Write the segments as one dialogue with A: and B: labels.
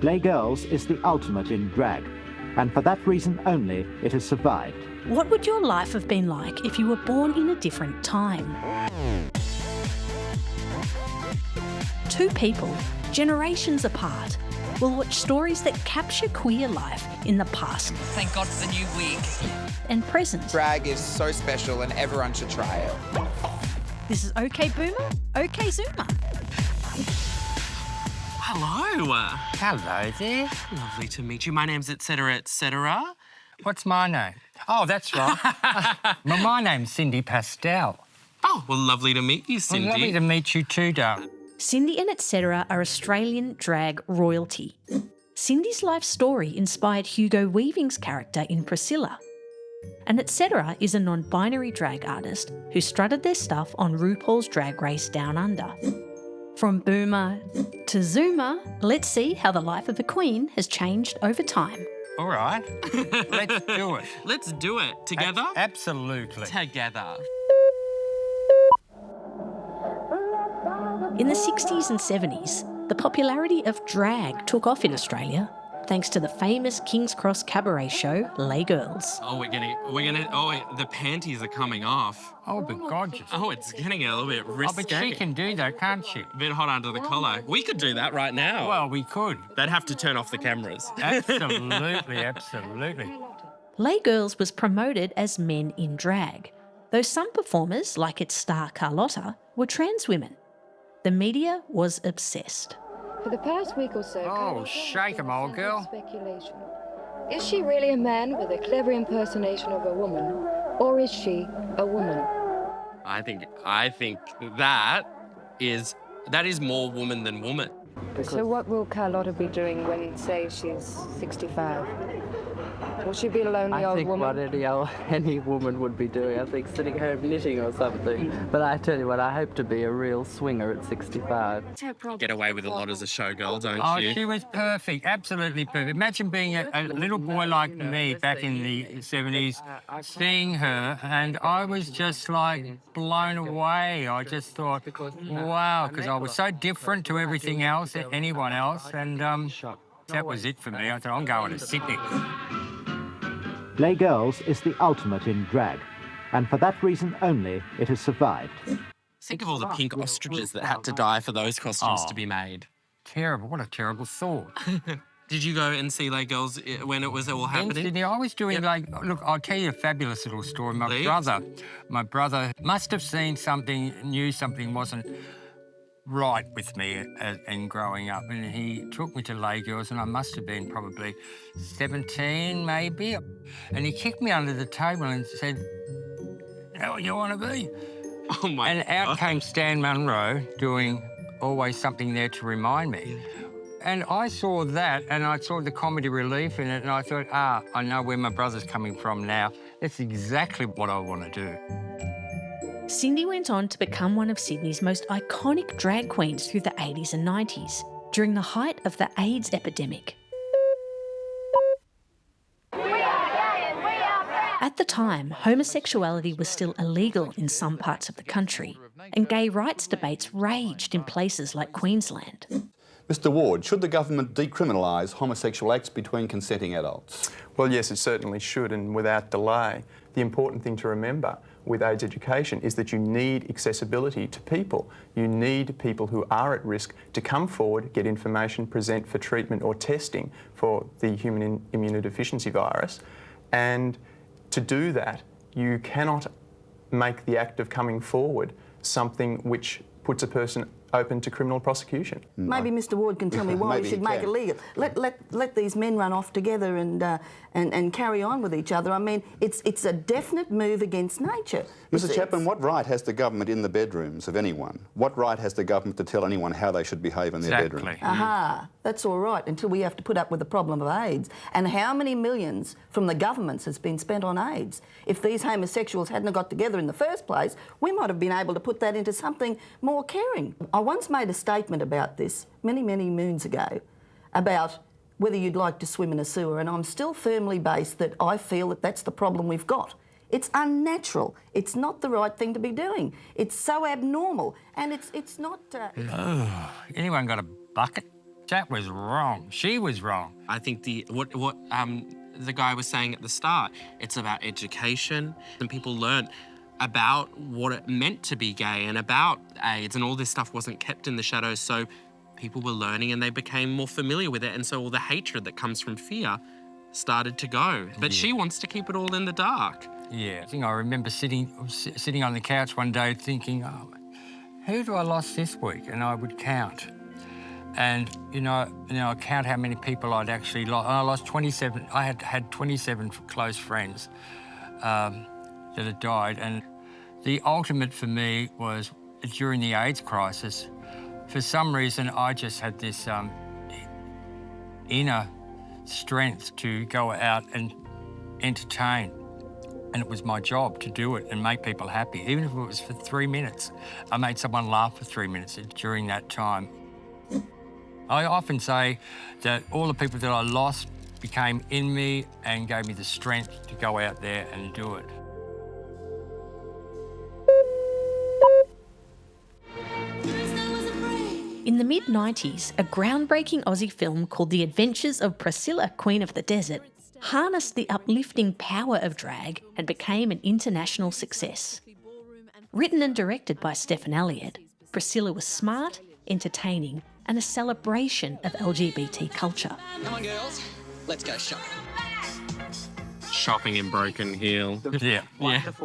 A: Play Girls is the ultimate in drag, and for that reason only it has survived.
B: What would your life have been like if you were born in a different time? Two people, generations apart, will watch stories that capture queer life in the past.
C: Thank God for the new wig.
B: And present.
D: Drag is so special and everyone should try it.
B: This is OK Boomer, OK Zoomer.
E: Hello.
F: Hello there.
E: Lovely to meet you. My name's Etcetera Etcetera.
F: What's my name? Oh, that's right. Well, my name's Cindy Pastel.
E: Oh, well, lovely to meet you, Cindy.
F: Well, lovely to meet you too, darling.
B: Cindy and Etcetera are Australian drag royalty. Cindy's life story inspired Hugo Weaving's character in Priscilla. And Etcetera is a non-binary drag artist who strutted their stuff on RuPaul's Drag Race Downunder. From boomer to zoomer, let's see how the life of a queen has changed over time.
F: All right. Let's do it.
E: Let's do it. Together?
F: Absolutely.
E: Together.
B: In the 60s and 70s, the popularity of drag took off in Australia, thanks to the famous King's Cross cabaret show, Lay Girls.
E: Oh, the panties are coming off.
F: Oh, but gorgeous.
E: Oh, it's getting a little bit
F: Oh,
E: risque.
F: but she can do that, can't she?
E: A bit hot under the collar. We could do that right now.
F: Well, we could.
E: They'd have to turn off the cameras.
F: Absolutely, absolutely.
B: Lay Girls was promoted as men in drag, though some performers, like its star Carlotta, were trans women. The media was obsessed.
G: For the past week or so,
F: Oh, shake 'em, old girl.
G: Speculation. Is she really a man with a clever impersonation of a woman, or is she a woman?
E: I think that is more woman than woman.
G: So what will Carlotta be doing when, say, she's 65? Will she be a lonely
H: I
G: old
H: think
G: woman?
H: what any woman would be doing, I think sitting home knitting or something. But I tell you what, I hope to be a real swinger at 65.
E: Get away with a lot as a showgirl, don't
F: Oh,
E: you?
F: she was perfect, absolutely perfect. Imagine being a little boy like me back in the 70s, seeing her, and I was just like blown away. I just thought, wow, because I was so different to everything else, anyone else, and that was it for me. I thought, I'm going to Sydney.
A: Play Girls is the ultimate in drag, and for that reason only it has survived.
E: Think of all the pink ostriches that had to die for those costumes to be made.
F: Terrible, what a terrible thought.
E: Did you go and see Lay Girls when it was all
F: In
E: happening?
F: Sydney, I was doing look, I'll tell you a fabulous little story. My brother must have seen something, knew something wasn't right with me in growing up, and he took me to Lay Girls, and I must have been probably 17 maybe, and he kicked me under the table and said, "How do you want to be?"
E: Oh my
F: And out came Stan Munro doing Always Something There to Remind Me. And I saw that, and I saw the comedy relief in it, and I thought, I know where my brother's coming from now. That's exactly what I want to do.
B: Cindy went on to become one of Sydney's most iconic drag queens through the 80s and 90s, during the height of the AIDS epidemic. At the time, homosexuality was still illegal in some parts of the country, and gay rights debates raged in places like Queensland.
I: Mr Ward, should the government decriminalise homosexual acts between consenting adults?
J: Well, yes, it certainly should, and without delay. The important thing to remember with AIDS education is that you need accessibility to people. You need people who are at risk to come forward, get information, present for treatment or testing for the human immunodeficiency virus. And to do that, you cannot make the act of coming forward something which puts a person open to criminal prosecution.
K: Maybe Mr Ward can tell me why we should make it legal. Let these men run off together and carry on with each other. I mean, it's a definite move against nature.
I: Mr Chapman, what right has the government in the bedrooms of anyone? What right has the government to tell anyone how they should behave in their bedroom?
K: Aha, that's all right, until we have to put up with the problem of AIDS. And how many millions from the governments has been spent on AIDS? If these homosexuals hadn't got together in the first place, we might have been able to put that into something more caring. I once made a statement about this many, many moons ago, about whether you'd like to swim in a sewer, and I'm still firmly based that I feel that that's the problem we've got. It's unnatural. It's not the right thing to be doing. It's so abnormal, and it's not...
F: Anyone got a bucket? That was wrong. She was wrong.
E: I think what the guy was saying at the start, it's about education, and people learn about what it meant to be gay and about AIDS, and all this stuff wasn't kept in the shadows, so people were learning and they became more familiar with it, and so all the hatred that comes from fear started to go. But she wants to keep it all in the dark.
F: Yeah. I remember sitting on the couch one day thinking, oh, who do I lost this week? And I would count. And, I count how many people I'd actually lost. I lost 27. I had 27 close friends that had died. And the ultimate for me was during the AIDS crisis. For some reason, I just had this inner strength to go out and entertain. And it was my job to do it and make people happy, even if it was for 3 minutes. I made someone laugh for 3 minutes during that time. I often say that all the people that I lost became in me and gave me the strength to go out there and do it.
B: In the mid-90s, a groundbreaking Aussie film called The Adventures of Priscilla Queen of the Desert harnessed the uplifting power of drag and became an international success. Written and directed by Stephen Elliott, Priscilla was smart, entertaining, and a celebration of LGBT culture.
D: Come on, girls. Let's go shopping.
E: Shopping in Broken Hill.
F: Yeah.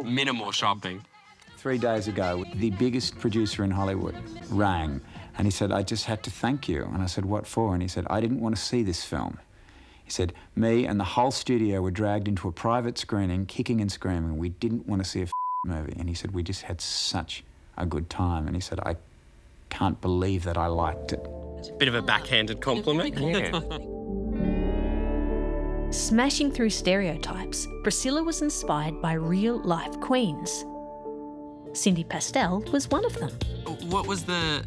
E: Minimal shopping.
C: 3 days ago, the biggest producer in Hollywood rang and he said, I just had to thank you. And I said, what for? And he said, I didn't want to see this film. He said, me and the whole studio were dragged into a private screening, kicking and screaming. We didn't want to see a movie. And he said, we just had such a good time. And he said, I can't believe that I liked it.
E: It's a bit of a backhanded compliment.
F: Yeah.
B: Smashing through stereotypes, Priscilla was inspired by real-life queens. Cindy Pastel was one of them.
E: What was the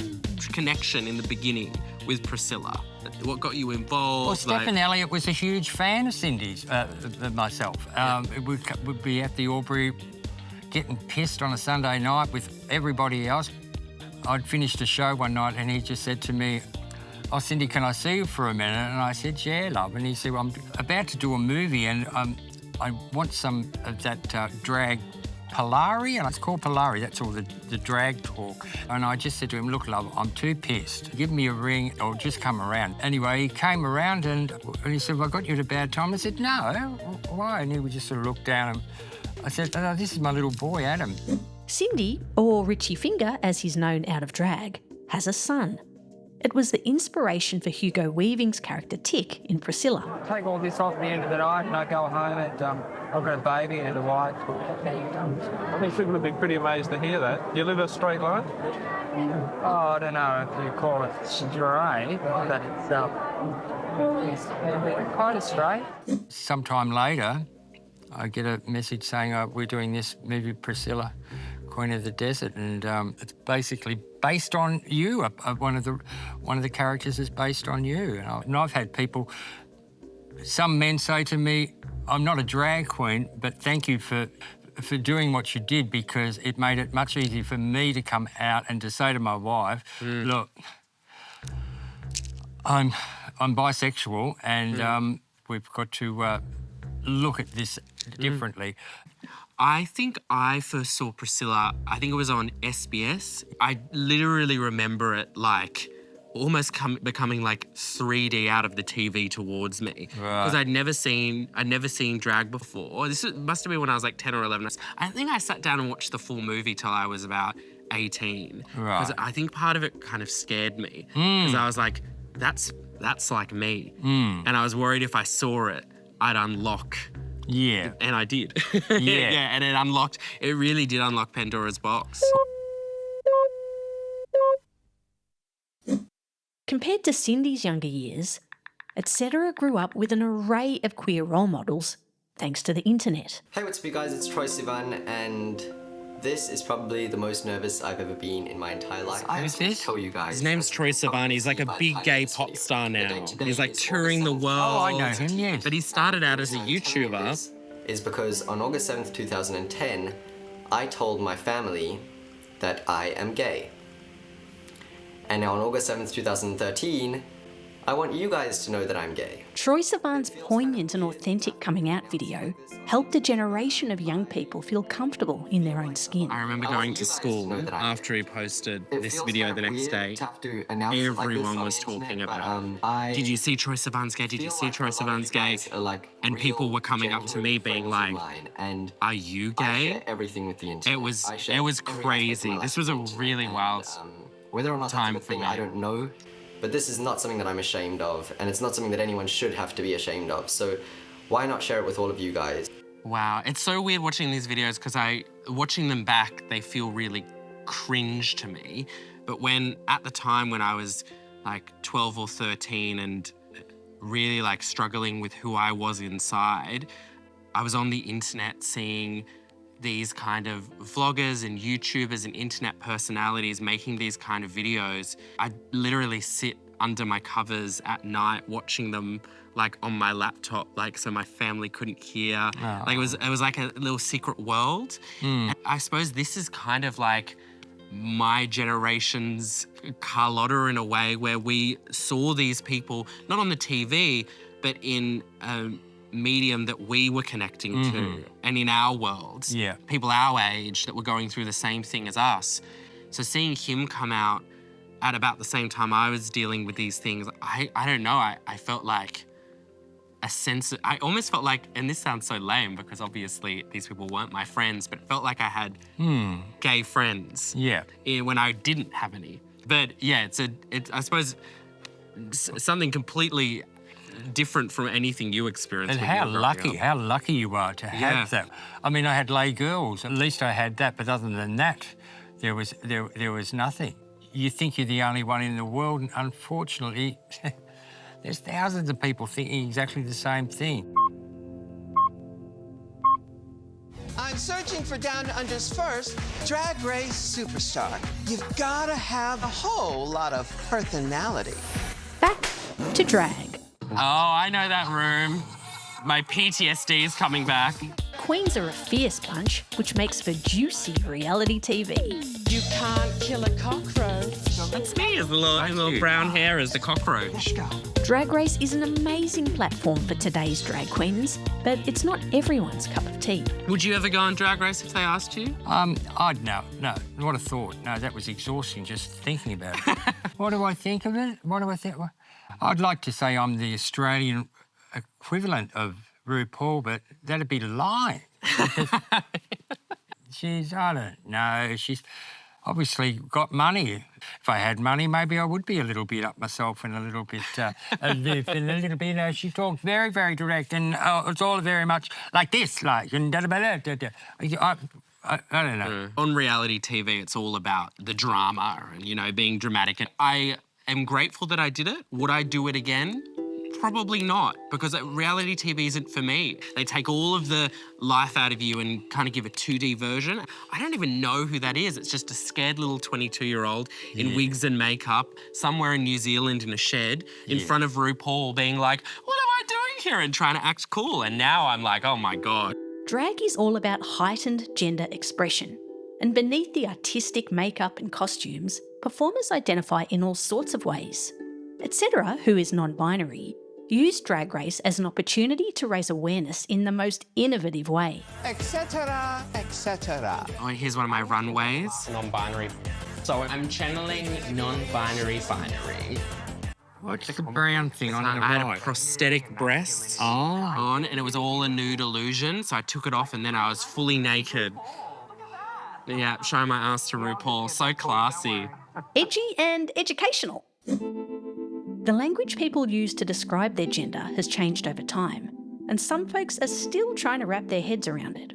E: connection in the beginning with Priscilla? What got you involved?
F: Well, Stephen Elliott was a huge fan of Cindy's, myself. We'd be at the Aubrey getting pissed on a Sunday night with everybody else. I'd finished a show one night and he just said to me, oh, Cindy, can I see you for a minute? And I said, yeah, love. And he said, well, I'm about to do a movie and I want some of that drag Polari, and it's called Polari, that's all the drag talk. And I just said to him, look, love, I'm too pissed. Give me a ring or just come around. Anyway, he came around and he said, well, I got you at a bad time. I said, no, why? And he would just sort of look down and I said, oh, this is my little boy, Adam.
B: Cindy, or Richie Finger as he's known out of drag, has a son. It was the inspiration for Hugo Weaving's character Tick in Priscilla.
L: Take all this off the end of the night and I go home and I've got a baby and a wife.
M: I think people would be pretty amazed to hear that. You live a straight line?
L: Oh, I don't know if you call it straight, but it's kind of straight.
F: Sometime later, I get a message saying, we're doing this movie, Priscilla, Queen of the Desert, and it's basically based on you. One of the characters is based on you. And I've had people, some men say to me, I'm not a drag queen, but thank you for doing what you did because it made it much easier for me to come out and to say to my wife, look, I'm bisexual and we've got to look at this differently.
E: I think I first saw Priscilla, I think it was on SBS. I literally remember it like almost becoming like 3D out of the TV towards me. Because I'd never seen drag before. This must have been when I was like 10 or 11. I think I sat down and watched the full movie till I was about 18. Because I think part of it kind of scared me. Because I was like, that's like me. And I was worried if I saw it, I'd unlock.
F: Yeah.
E: And I did.
F: Yeah.
E: And it really did unlock Pandora's box.
B: Compared to Cindy's younger years, Etcetera grew up with an array of queer role models thanks to the internet.
N: Hey, what's up you guys, it's Troy Sivan and this is probably the most nervous I've ever been in my entire life.
E: Who's this?
N: Tell you guys.
E: His name's Troy Sivan. He's like a big gay pop star now. He's like touring the world.
F: Oh, I know him, yes.
E: But he started out as a YouTuber.
N: Is because on August 7th, 2010, I told my family that I am gay. And now on August 7th, 2013, I want you guys to know that I'm gay.
B: Troye Sivan's poignant and authentic coming out video helped a generation of young people feel comfortable in their own skin.
E: I remember going to school after he posted this video the next day. Everyone was talking about it. Did you see Troye Sivan's gay? Did you see Troye Sivan's gay? And people were coming up to me being like, are you gay?
N: Everything with the internet.
E: It was crazy. This was a really wild
N: whether or not
E: time
N: that's a
E: for
N: thing,
E: me.
N: I don't know. But this is not something that I'm ashamed of, and it's not something that anyone should have to be ashamed of. So why not share it with all of you guys?
E: Wow, it's so weird watching these videos because watching them back, they feel really cringe to me. But at the time when I was like 12 or 13 and really like struggling with who I was inside, I was on the internet seeing these kind of vloggers and YouTubers and internet personalities making these kind of videos. I'd literally sit under my covers at night watching them like on my laptop, like so my family couldn't hear. Like it was like a little secret world. And I suppose this is kind of like my generation's Carlotta in a way, where we saw these people not on the TV, but in medium that we were connecting to and in our worlds.
F: Yeah.
E: People our age that were going through the same thing as us. So seeing him come out at about the same time I was dealing with these things, I don't know, I felt like a sense of, I almost felt like, and this sounds so lame because obviously these people weren't my friends, but it felt like I had gay friends.
F: Yeah.
E: When I didn't have any. But yeah, it's I suppose something completely different from anything you experienced.
F: And
E: when you were growing up.
F: how lucky you are to have that. I mean, I had lay girls. At least I had that, but other than that, there was nothing. You think you're the only one in the world, and unfortunately, there's thousands of people thinking exactly the same thing.
O: I'm searching for Down Under's first Drag Race superstar. You've got to have a whole lot of personality.
B: Back to drag.
E: Oh, I know that room. My PTSD is coming back.
B: Queens are a fierce bunch, which makes for juicy reality TV.
O: You can't kill a cockroach.
E: That's me, as the little brown hair as the cockroach.
B: Drag Race is an amazing platform for today's drag queens, but it's not everyone's cup of tea.
E: Would you ever go on Drag Race if they asked you?
F: No, what a thought. No, that was exhausting just thinking about it. What do I think of it? What do I think? I'd like to say I'm the Australian equivalent of RuPaul, but that'd be lying. I don't know, she's obviously got money. If I had money, maybe I would be a little bit up myself and a little bit she talks very, very direct, and it's all very much like this, like, and I don't know.
E: On reality TV, it's all about the drama and, being dramatic. And I am grateful that I did it. Would I do it again? Probably not, because reality TV isn't for me. They take all of the life out of you and kind of give a 2D version. I don't even know who that is. It's just a scared little 22-year-old in wigs and makeup somewhere in New Zealand in a shed in front of RuPaul being like, what am I doing here? And trying to act cool. And now I'm like, oh my God.
B: Drag is all about heightened gender expression. And beneath the artistic makeup and costumes, performers identify in all sorts of ways. Etcetera, who is non-binary, used Drag Race as an opportunity to raise awareness in the most innovative way.
O: Etcetera, etcetera.
E: Oh, here's one of my runways.
L: Non-binary. So I'm channeling non-binary binary.
F: What's the brown thing on the
E: I
F: right?
E: had prosthetic breasts on, and it was all a nude illusion, so I took it off and then I was fully naked. Yeah, showing my ass to RuPaul. So classy.
B: Edgy and educational. The language people use to describe their gender has changed over time, and some folks are still trying to wrap their heads around it.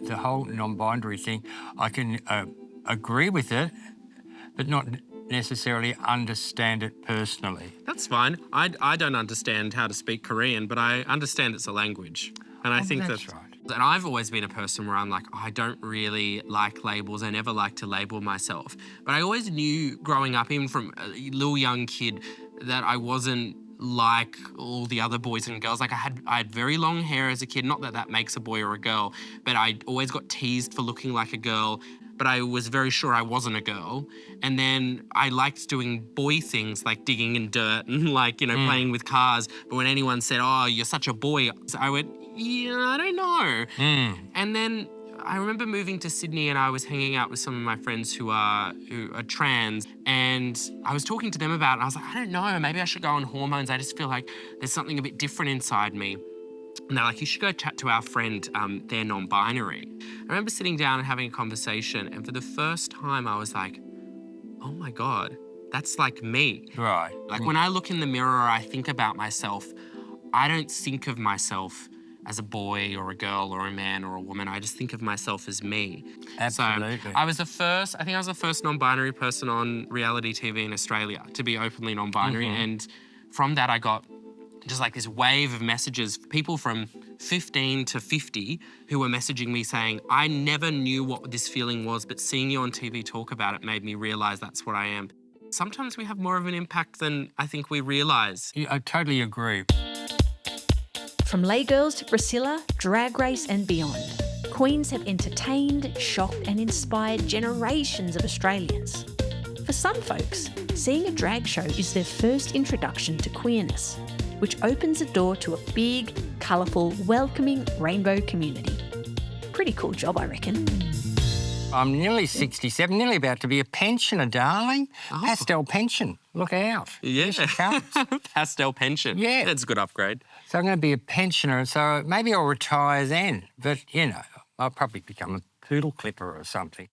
F: The whole non-binary thing, I can agree with it, but not necessarily understand it personally.
E: That's fine. I don't understand how to speak Korean, but I understand it's a language. And I think
F: that's right.
E: And I've always been a person where I'm like, I don't really like labels. I never like to label myself. But I always knew growing up, even from a little young kid, that I wasn't like all the other boys and girls. Like I had very long hair as a kid. Not that that makes a boy or a girl, but I always got teased for looking like a girl. but I was very sure I wasn't a girl. And then I liked doing boy things like digging in dirt and like, you know, playing with cars. But when anyone said, oh, you're such a boy, I went, yeah, I don't know. And then I remember moving to Sydney and I was hanging out with some of my friends who are trans, and I was talking to them about it, and I was like, I don't know, maybe I should go on hormones. I just feel like there's something a bit different inside me. And they're like, you should go chat to our friend, they're non-binary. I remember sitting down and having a conversation, and for the first time I was like, oh my God, that's like me.
F: Right.
E: Like when I look in the mirror, I think about myself, I don't think of myself as a boy or a girl or a man or a woman. I just think of myself as me.
F: Absolutely.
E: So I was the first non-binary person on reality TV in Australia to be openly non-binary. And from that I got just like this wave of messages, people from 15 to 50 who were messaging me saying, I never knew what this feeling was, but seeing you on TV talk about it made me realise that's what I am. Sometimes we have more of an impact than I think we realise.
F: Yeah, I totally agree.
B: From Lay Girls to Priscilla, Drag Race and beyond, queens have entertained, shocked and inspired generations of Australians. For some folks, seeing a drag show is their first introduction to queerness, which opens the door to a big, colourful, welcoming rainbow community. Pretty cool job, I reckon.
F: I'm nearly 67, nearly about to be a pensioner, darling. Oh. Pastel pension. Look out.
E: Yeah. Pastel pension.
F: Yeah.
E: That's a good upgrade.
F: So I'm going to be a pensioner, so maybe I'll retire then. But, you know, I'll probably become a poodle clipper or something.